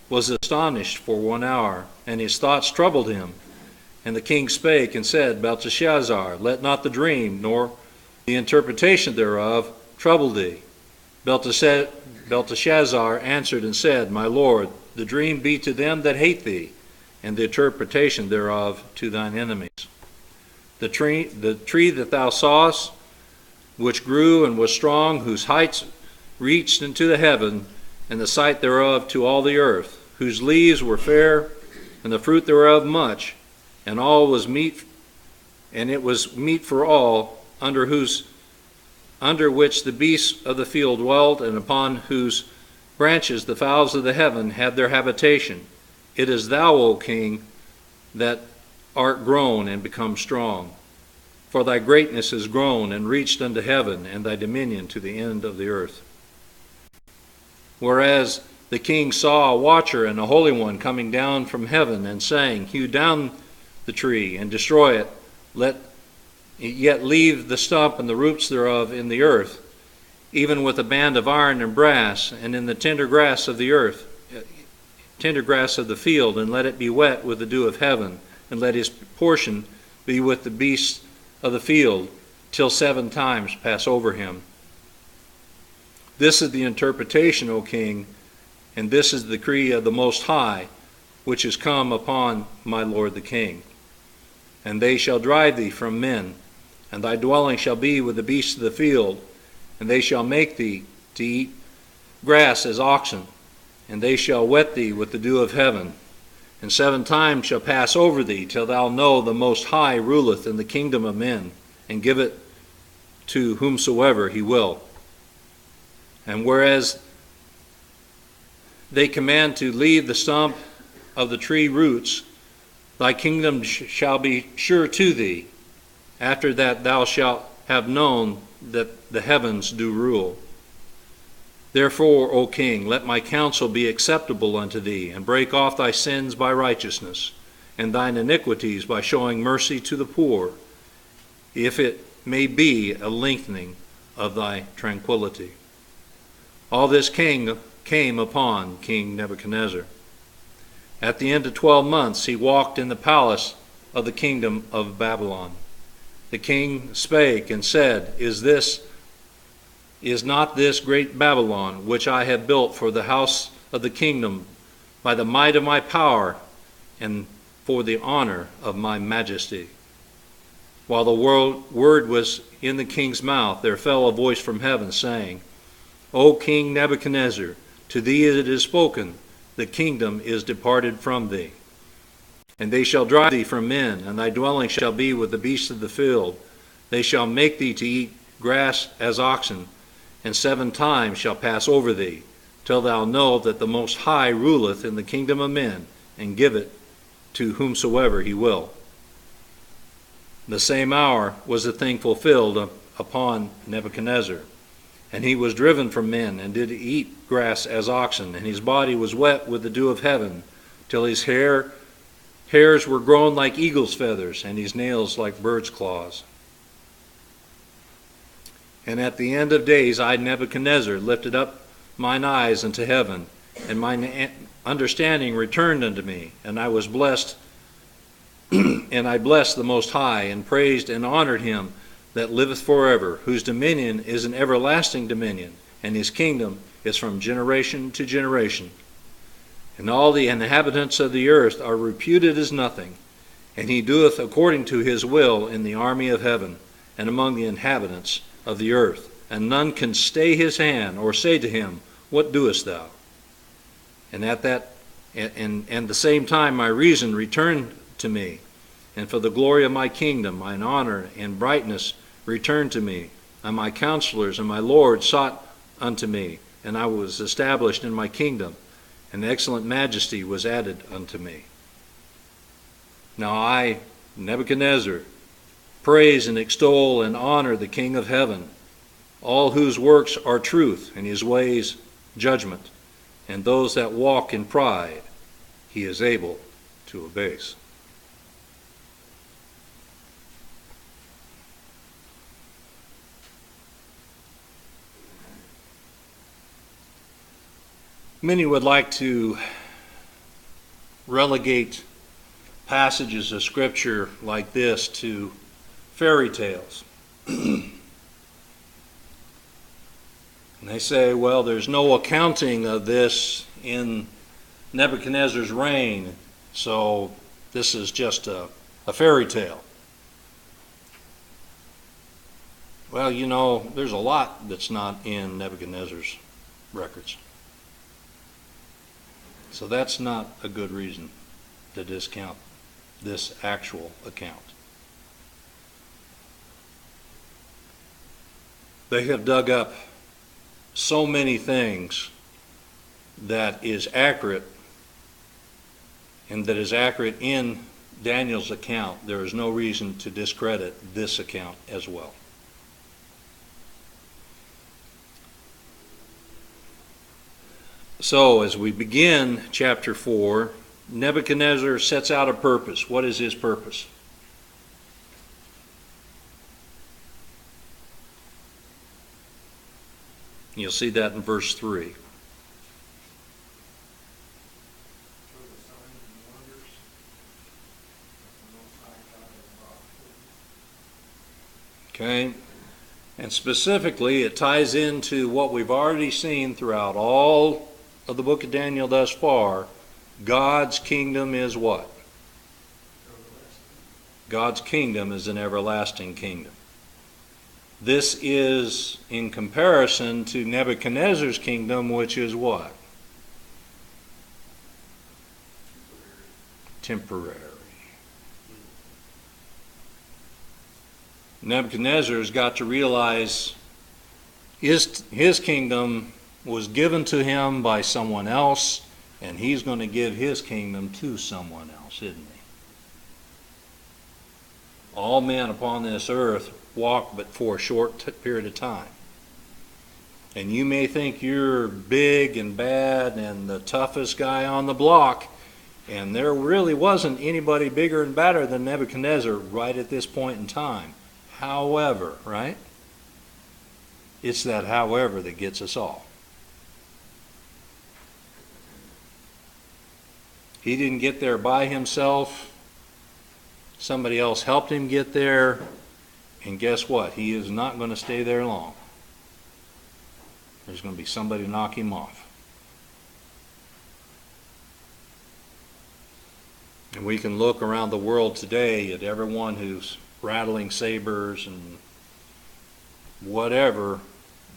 was astonished for 1 hour, and his thoughts troubled him. And the king spake and said, Belteshazzar, let not the dream nor the interpretation thereof trouble thee. Belteshazzar answered and said, My lord, the dream be to them that hate thee, and the interpretation thereof to thine enemies. The tree that thou sawest, which grew and was strong, whose heights reached into the heaven, and the sight thereof to all the earth, whose leaves were fair, and the fruit thereof much, and all was meat, and it was meat for all, under which the beasts of the field dwelt, and upon whose branches the fowls of the heaven had their habitation. It is thou, O king, that art grown and become strong. For thy greatness is grown and reached unto heaven, and thy dominion to the end of the earth. Whereas the king saw a watcher and a holy one coming down from heaven, and saying, Hew down the tree and destroy it, yet leave the stump and the roots thereof in the earth, even with a band of iron and brass, and in the tender grass of the earth, tender grass of the field, and let it be wet with the dew of heaven, and let his portion be with the beasts of the field, till 7 times pass over him. This is the interpretation, O king, and this is the decree of the Most High, which is come upon my lord the king. And they shall drive thee from men, and thy dwelling shall be with the beasts of the field, and they shall make thee to eat grass as oxen, and they shall wet thee with the dew of heaven. And 7 times shall pass over thee, till thou know the Most High ruleth in the kingdom of men, and give it to whomsoever he will. And whereas they command to leave the stump of the tree roots, thy kingdom shall be sure to thee. After that thou shalt have known that the heavens do rule. Therefore, O king, let my counsel be acceptable unto thee, and break off thy sins by righteousness, and thine iniquities by showing mercy to the poor, if it may be a lengthening of thy tranquility. All this came upon King Nebuchadnezzar. At the end of 12 months he walked in the palace of the kingdom of Babylon. The king spake and said, Is not this great Babylon, which I have built for the house of the kingdom by the might of my power and for the honor of my majesty? While the word was in the king's mouth, there fell a voice from heaven, saying, O King Nebuchadnezzar, to thee it is spoken, the kingdom is departed from thee. And they shall drive thee from men, and thy dwelling shall be with the beasts of the field. They shall make thee to eat grass as oxen, and 7 times shall pass over thee, till thou know that the Most High ruleth in the kingdom of men, and give it to whomsoever he will. The same hour was the thing fulfilled upon Nebuchadnezzar. And he was driven from men, and did eat grass as oxen, and his body was wet with the dew of heaven, till his hairs were grown like eagle's feathers, and his nails like bird's claws. And at the end of days I, Nebuchadnezzar, lifted up mine eyes unto heaven, and mine understanding returned unto me, and I was blessed, and I blessed the Most High, and praised and honored him that liveth forever, whose dominion is an everlasting dominion, and his kingdom is from generation to generation. And all the inhabitants of the earth are reputed as nothing, and he doeth according to his will in the army of heaven, and among the inhabitants of the earth, and none can stay his hand, or say to him, What doest thou? And at the same time my reason returned to me, and for the glory of my kingdom, mine honor and brightness returned to me, and my counselors and my lords sought unto me, and I was established in my kingdom, and excellent majesty was added unto me. Now I, Nebuchadnezzar, praise and extol and honor the King of heaven, all whose works are truth, and his ways judgment, and those that walk in pride he is able to abase. Many would like to relegate passages of Scripture like this to fairy tales. And they say, well, there's no accounting of this in Nebuchadnezzar's reign, so this is just a fairy tale. Well, you know, there's a lot that's not in Nebuchadnezzar's records. So that's not a good reason to discount this actual account. They have dug up so many things that is accurate, and that is accurate in Daniel's account. There is no reason to discredit this account as well. So, as we begin chapter 4, Nebuchadnezzar sets out a purpose. What is his purpose? You'll see that in verse 3. Okay, and specifically it ties into what we've already seen throughout all of the book of Daniel thus far. God's kingdom is what? God's kingdom is an everlasting kingdom. This is in comparison to Nebuchadnezzar's kingdom, which is what? Temporary. Nebuchadnezzar's got to realize his kingdom was given to him by someone else, and he's going to give his kingdom to someone else, isn't he? All men upon this earth walk but for a short period of time. And you may think you're big and bad and the toughest guy on the block, and there really wasn't anybody bigger and badder than Nebuchadnezzar right at this point in time. However, right? It's that however that gets us all. He didn't get there by himself. Somebody else helped him get there. And guess what? He is not going to stay there long. There's going to be somebody to knock him off. And we can look around the world today at everyone who's rattling sabers and whatever.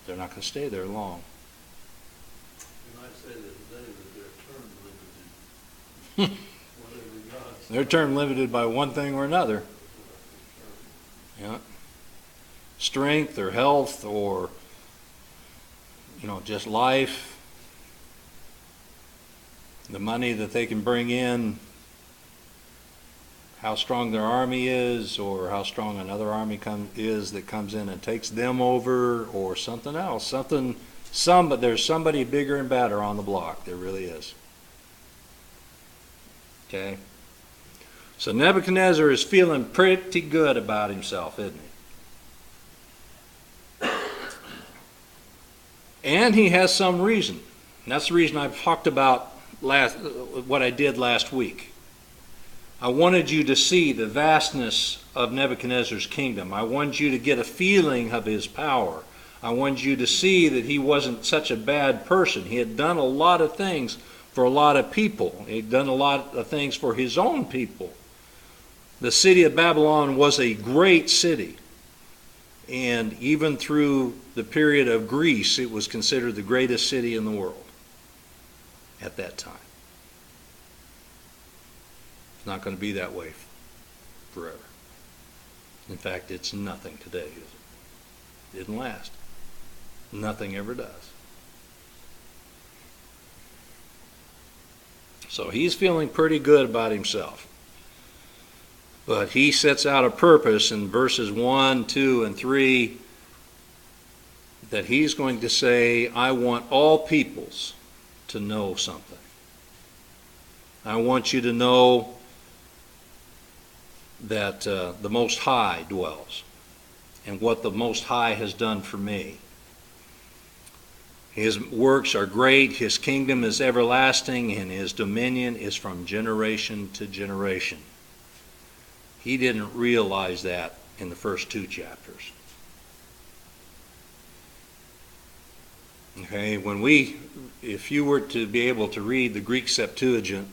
They're not going to stay there long. You might say that today that they're term limited. They're term limited by one thing or another. Yeah. Strength or health or, just life. The money that they can bring in, how strong their army is, or how strong another army is that comes in and takes them over, or something else. But there's somebody bigger and badder on the block. There really is. Okay? So Nebuchadnezzar is feeling pretty good about himself, isn't he? And he has some reason. And that's the reason I've talked about what I did last week. I wanted you to see the vastness of Nebuchadnezzar's kingdom. I wanted you to get a feeling of his power. I wanted you to see that he wasn't such a bad person. He had done a lot of things for a lot of people. He had done a lot of things for his own people. The city of Babylon was a great city. And even through the period of Greece, it was considered the greatest city in the world at that time. It's not going to be that way forever. In fact, it's nothing today, is it? Didn't last. Nothing ever does. So he's feeling pretty good about himself. But he sets out a purpose in verses 1, 2, and 3 that he's going to say, I want all peoples to know something. I want you to know that the Most High dwells and what the Most High has done for me. His works are great, his kingdom is everlasting, and his dominion is from generation to generation. He didn't realize that in the first 2 chapters. Okay, if you were to be able to read the Greek Septuagint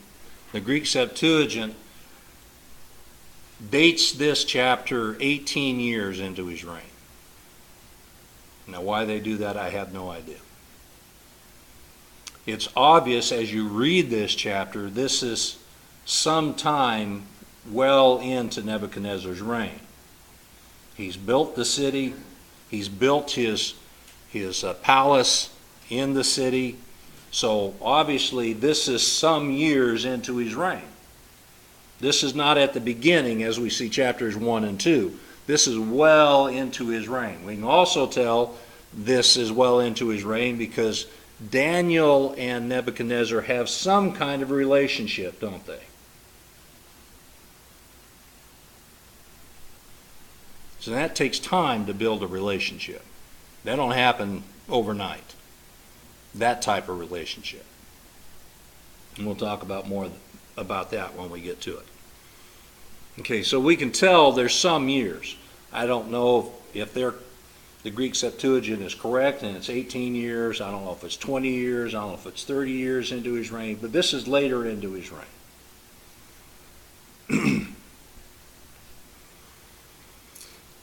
dates this chapter 18 years into his reign. Now, why they do that, I have no idea. It's obvious as you read this chapter, this is sometime well into Nebuchadnezzar's reign. He's built the city, he's built his palace in the city, so obviously this is some years into his reign. This is not at the beginning as we see chapters 1 and 2. This is well into his reign. We can also tell this is well into his reign because Daniel and Nebuchadnezzar have some kind of relationship, don't they? So that takes time to build a relationship. That don't happen overnight. That type of relationship. And we'll talk about more about that when we get to it. Okay, so we can tell there's some years. I don't know if the Greek Septuagint is correct and it's 18 years. I don't know if it's 20 years. I don't know if it's 30 years into his reign. But this is later into his reign.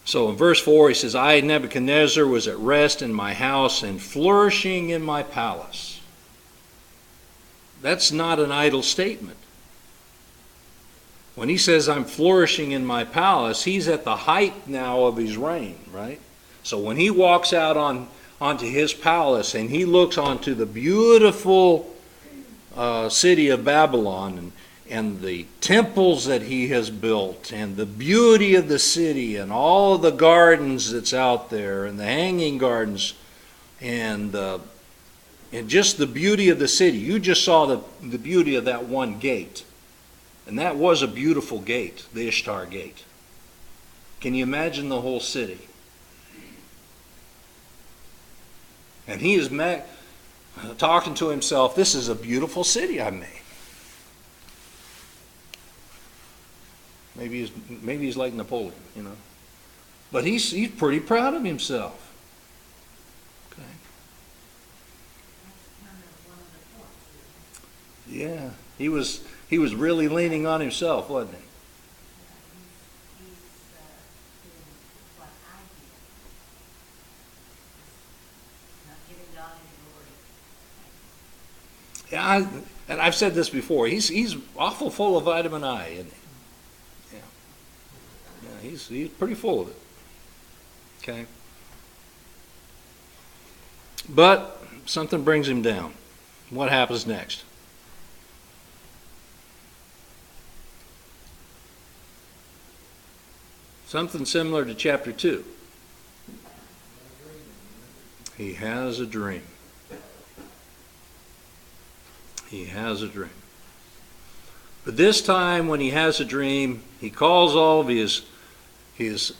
So in verse 4 he says, I, Nebuchadnezzar, was at rest in my house and flourishing in my palace. That's not an idle statement. When he says I'm flourishing in my palace, he's at the height now of his reign, right? So when he walks out onto his palace and he looks onto the beautiful city of Babylon and the temples that he has built and the beauty of the city and all of the gardens that's out there and the hanging gardens and just the beauty of the city. You just saw the beauty of that one gate. And that was a beautiful gate, the Ishtar Gate. Can you imagine the whole city? And he is talking to himself, this is a beautiful city I made. Maybe he's like Napoleon, you know. But he's pretty proud of himself. Okay. Yeah, he was really leaning on himself, wasn't he? Yeah, and I've said this before. He's awful full of vitamin I, isn't he? Yeah, he's pretty full of it. Okay. But something brings him down. What happens next? Something similar to chapter 2. He has a dream. He has a dream. But this time when he has a dream, he calls all of his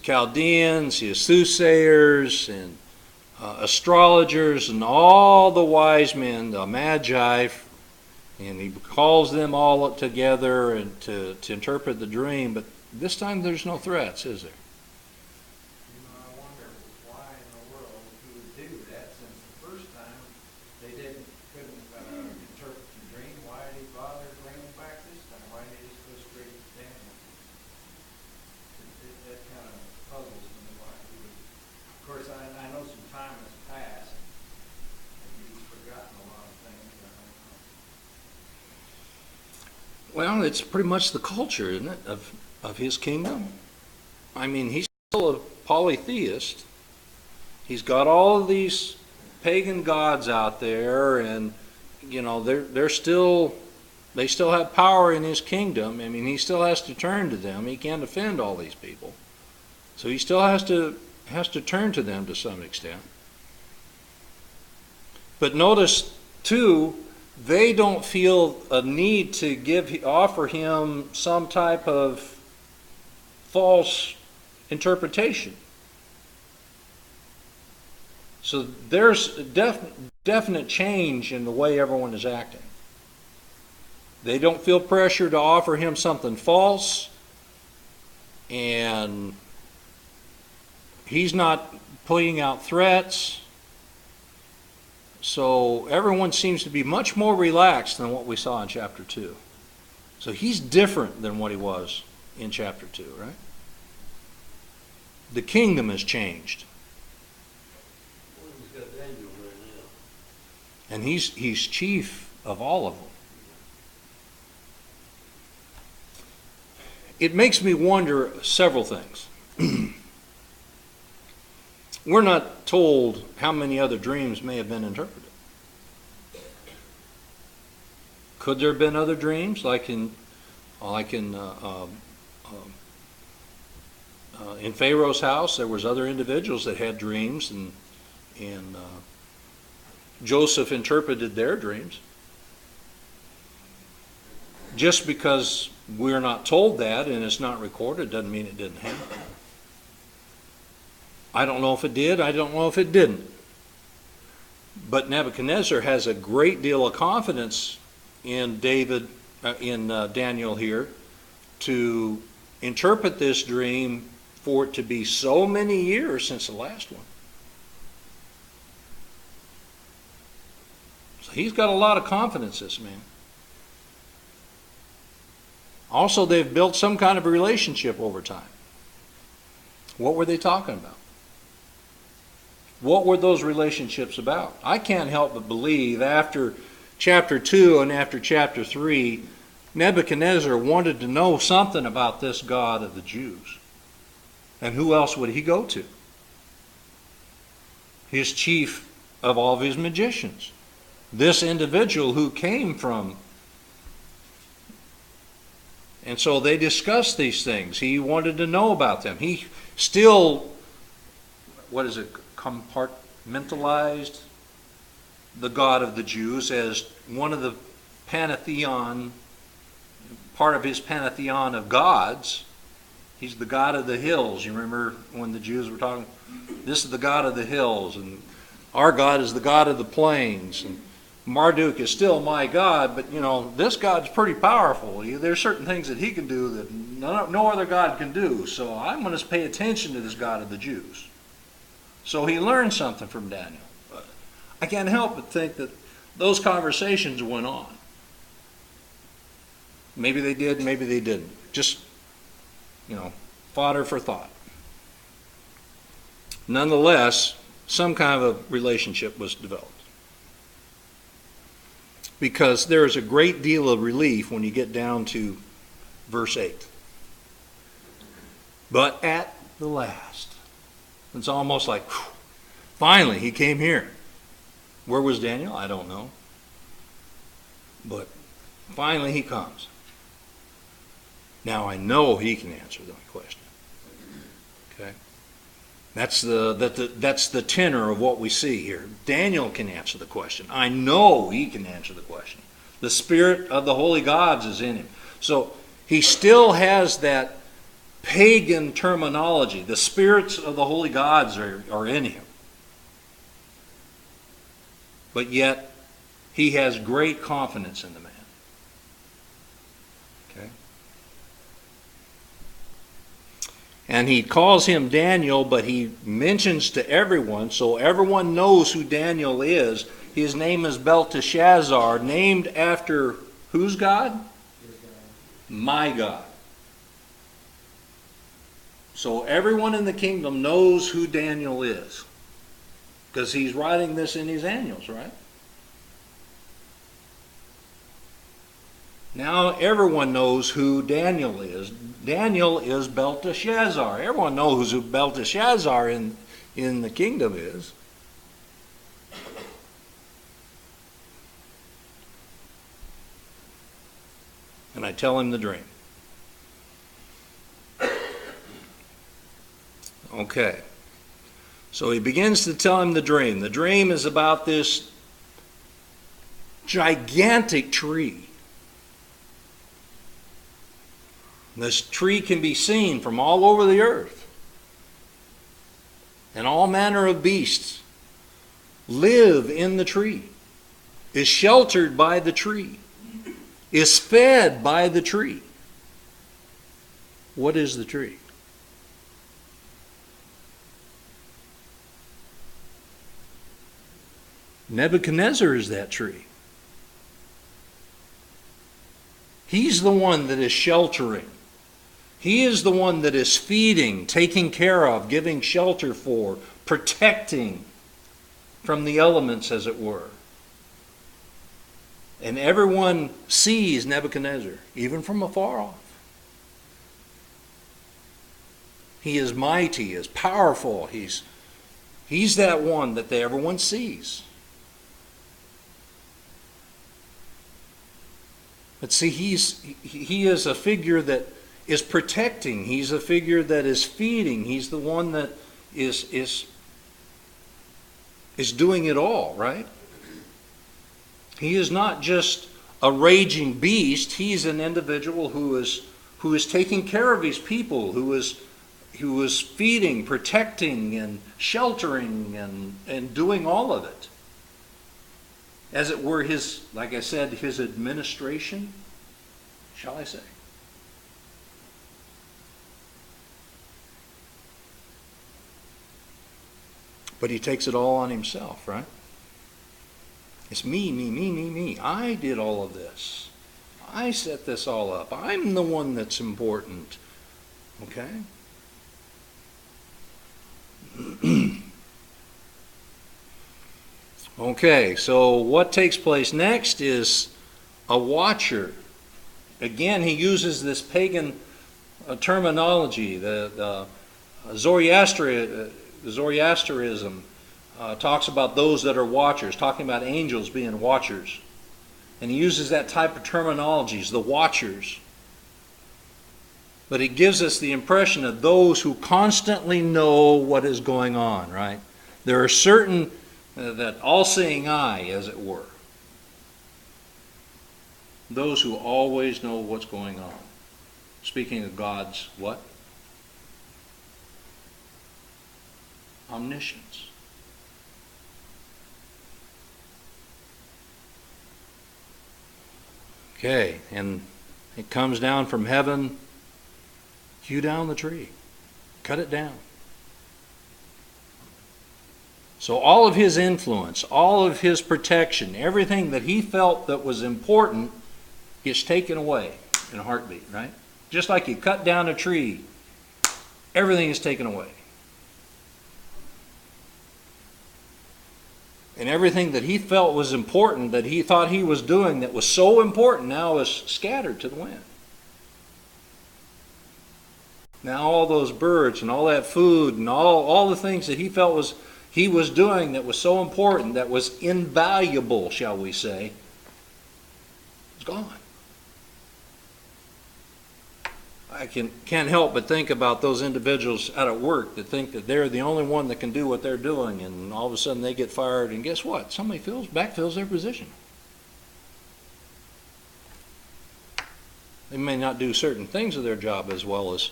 Chaldeans, his soothsayers, and astrologers, and all the wise men, the Magi, and he calls them all together and to interpret the dream. But this time there's no threats, is there? I wonder why in the world he would do that, since the first time they couldn't interpret the dream. Why did he bother bringing them back this time? Why did he just go straight to Daniel? That kind of puzzles me why he would. Of course, I know some time has passed. Maybe he's forgotten a lot of things. I don't know. Well, it's pretty much the culture, isn't it, of his kingdom? I mean, he's still a polytheist. He's got all of these pagan gods out there, and you know they still have power in his kingdom. I mean, he still has to turn to them. He can't offend all these people, so he still has to turn to them to some extent. But notice too, they don't feel a need to offer him some type of false interpretation. So there's definite change in the way everyone is acting. They don't feel pressure to offer him something false, and he's not putting out threats. So everyone seems to be much more relaxed than what we saw in chapter 2. So he's different than what he was in chapter 2, right? The kingdom has changed. Well, he's got Daniel there now. And he's chief of all of them. It makes me wonder several things. We're not told how many other dreams may have been interpreted. Could there have been other dreams, like in Pharaoh's house? There was other individuals that had dreams, and Joseph interpreted their dreams. Just because we're not told that and it's not recorded doesn't mean it didn't happen. I don't know if it did. I don't know if it didn't. But Nebuchadnezzar has a great deal of confidence in Daniel here to interpret this dream for it to be so many years since the last one. So he's got a lot of confidence, this man. Also, they've built some kind of a relationship over time. What were they talking about? What were those relationships about? I can't help but believe after chapter 2 and after chapter 3, Nebuchadnezzar wanted to know something about this God of the Jews. And who else would he go to? His chief of all of his magicians. This individual who came from. And so they discussed these things. He wanted to know about them. He still, compartmentalized the God of the Jews as one of the pantheon, part of his pantheon of gods. He's the God of the hills. You remember when the Jews were talking, this is the God of the hills, and our God is the God of the plains, and Marduk is still my God, but this God's pretty powerful. There's certain things that he can do that no other God can do, so I'm going to pay attention to this God of the Jews. So he learned something from Daniel. But I can't help but think that those conversations went on. Maybe they did, maybe they didn't. Just, fodder for thought. Nonetheless, some kind of a relationship was developed. Because there is a great deal of relief when you get down to verse 8. But at the last. It's almost like, whew, finally, he came here. Where was Daniel? I don't know. But finally he comes. Now I know he can answer the question. Okay? That's the tenor of what we see here. Daniel can answer the question. I know he can answer the question. The spirit of the holy gods is in him. So he still has that pagan terminology. The spirits of the holy gods are in him. But yet, he has great confidence in the man. Okay? And he calls him Daniel, but he mentions to everyone, so everyone knows who Daniel is. His name is Belteshazzar, named after whose God? My God. So everyone in the kingdom knows who Daniel is. Because he's writing this in his annals, right? Now everyone knows who Daniel is. Daniel is Belteshazzar. Everyone knows who Belteshazzar in the kingdom is. And I tell him the dream. Okay. So he begins to tell him the dream. The dream is about this gigantic tree. This tree can be seen from all over the earth. And all manner of beasts live in the tree, is sheltered by the tree, is fed by the tree. What is the tree? Nebuchadnezzar is that tree. He's the one that is sheltering. He is the one that is feeding, taking care of, giving shelter for, protecting from the elements, as it were. And everyone sees Nebuchadnezzar, even from afar off. He is mighty, he is powerful. He's that one that everyone sees. But see, he is a figure that is protecting. He's a figure that is feeding. He's the one that is doing it all, right? He is not just a raging beast. He's an individual who is taking care of his people, who is feeding, protecting, and sheltering, and doing all of it. As it were his, like I said, his administration, shall I say. But he takes it all on himself, right? It's me, me, me, me, me. I did all of this. I set this all up. I'm the one that's important. Okay? Okay, so what takes place next is a watcher. Again, he uses this pagan terminology. The Zoroastrianism talks about those that are watchers, talking about angels being watchers. And he uses that type of terminologies, the watchers. But it gives us the impression of those who constantly know what is going on, right? There are certain, that all-seeing eye, as it were. Those who always know what's going on. Speaking of God's what? Omniscience. Okay, and it comes down from heaven. Hew down the tree. Cut it down. So all of his influence, all of his protection, everything that he felt that was important gets taken away in a heartbeat, right? Just like you cut down a tree, everything is taken away. And everything that he felt was important, that he thought he was doing that was so important, now is scattered to the wind. Now all those birds and all that food and all the things that he felt he was doing that was so important, that was invaluable, shall we say, is gone. I can't help but think about those individuals out at work that think that they're the only one that can do what they're doing, and all of a sudden they get fired, and guess what? Somebody backfills their position. They may not do certain things of their job as well as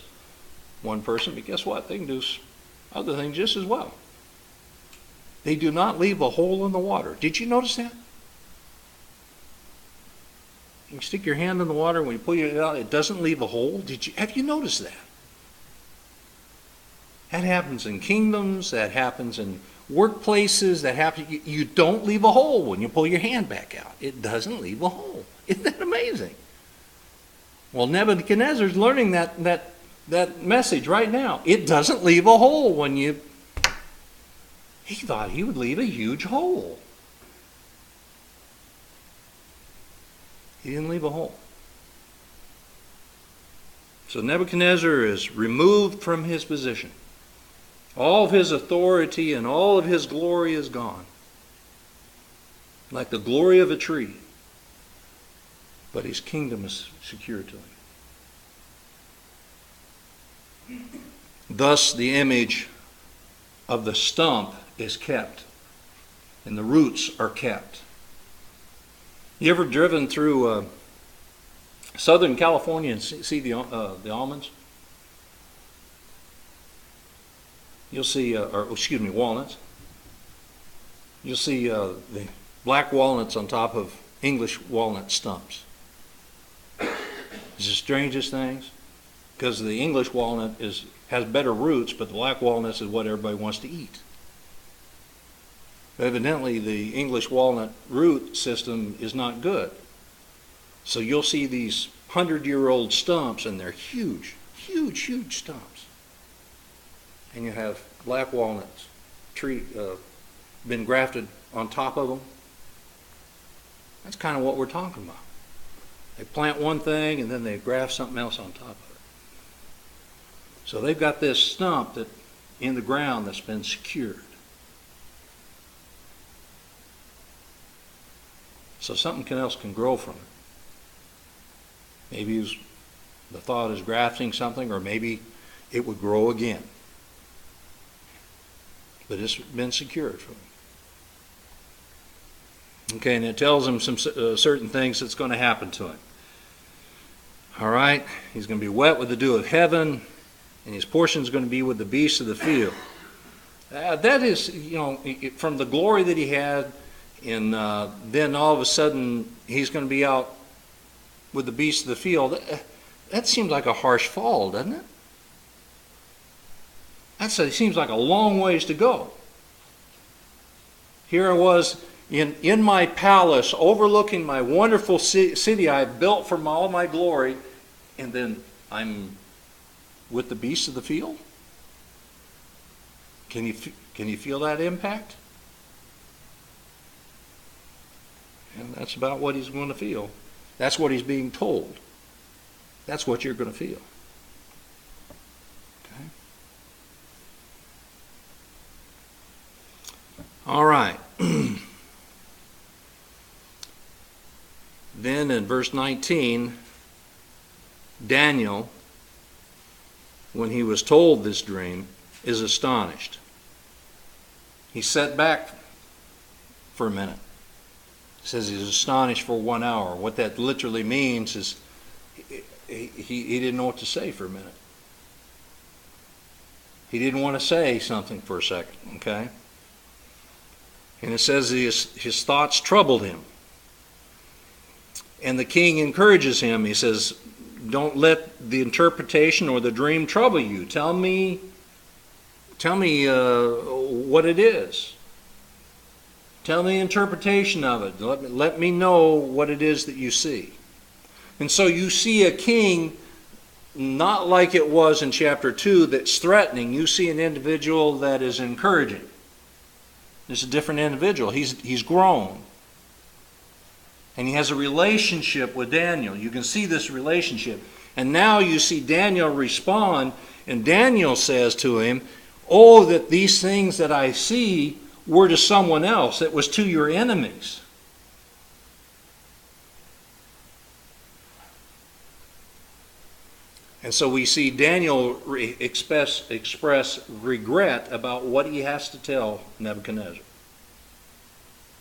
one person, but guess what? They can do other things just as well. They do not leave a hole in the water. Did you notice that? You can stick your hand in the water, when you pull it out, it doesn't leave a hole. Have you noticed that? That happens in kingdoms, that happens in workplaces, that happens. You don't leave a hole when you pull your hand back out. It doesn't leave a hole. Isn't that amazing? Well, Nebuchadnezzar's learning that message right now. It doesn't leave a hole when you... He thought he would leave a huge hole. He didn't leave a hole. So Nebuchadnezzar is removed from his position. All of his authority and all of his glory is gone. Like the glory of a tree. But his kingdom is secure to him. Thus the image of the stump is kept. And the roots are kept. You ever driven through Southern California and see the almonds? You'll see, walnuts. You'll see the black walnuts on top of English walnut stumps. It's the strangest things, because the English walnut has better roots, but the black walnuts is what everybody wants to eat. Evidently, the English walnut root system is not good. So you'll see these 100-year-old stumps, and they're huge, huge, huge stumps. And you have black walnuts been grafted on top of them. That's kind of what we're talking about. They plant one thing, and then they graft something else on top of it. So they've got this stump in the ground that's been secured. So something else can grow from it. Maybe the thought is grafting something, or maybe it would grow again. But it's been secured from it. Okay, and it tells him some certain things that's going to happen to him. All right, he's going to be wet with the dew of heaven, and his portion is going to be with the beasts of the field. That is, from the glory that he had, and then all of a sudden he's going to be out with the beasts of the field. That seems like a harsh fall, doesn't it? It seems like a long ways to go. Here I was in my palace, overlooking my wonderful city I built from all my glory, and then I'm with the beasts of the field? Can you feel that impact? And that's about what he's going to feel. That's what he's being told. That's what you're going to feel. Okay? All right. Then in verse 19, Daniel, when he was told this dream, is astonished. He sat back for a minute. It says he's astonished for 1 hour. What that literally means is he didn't know what to say for a minute. He didn't want to say something for a second, okay? And it says his thoughts troubled him. And the king encourages him. He says, don't let the interpretation or the dream trouble you. Tell me what it is. Tell me the interpretation of it. Let me know what it is that you see. And so you see a king not like it was in chapter 2 that's threatening. You see an individual that is encouraging. It's a different individual. He's grown. And he has a relationship with Daniel. You can see this relationship. And now you see Daniel respond, and Daniel says to him, oh, that these things that I see were to someone else. It was to your enemies. And so we see Daniel express regret about what he has to tell Nebuchadnezzar.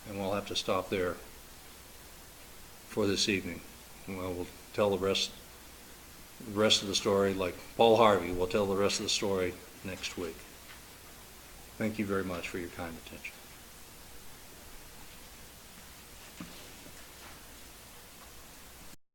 And we'll have to stop there for this evening. Well, we'll tell the rest of the story, like Paul Harvey will tell the rest of the story next week. Thank you very much for your kind attention.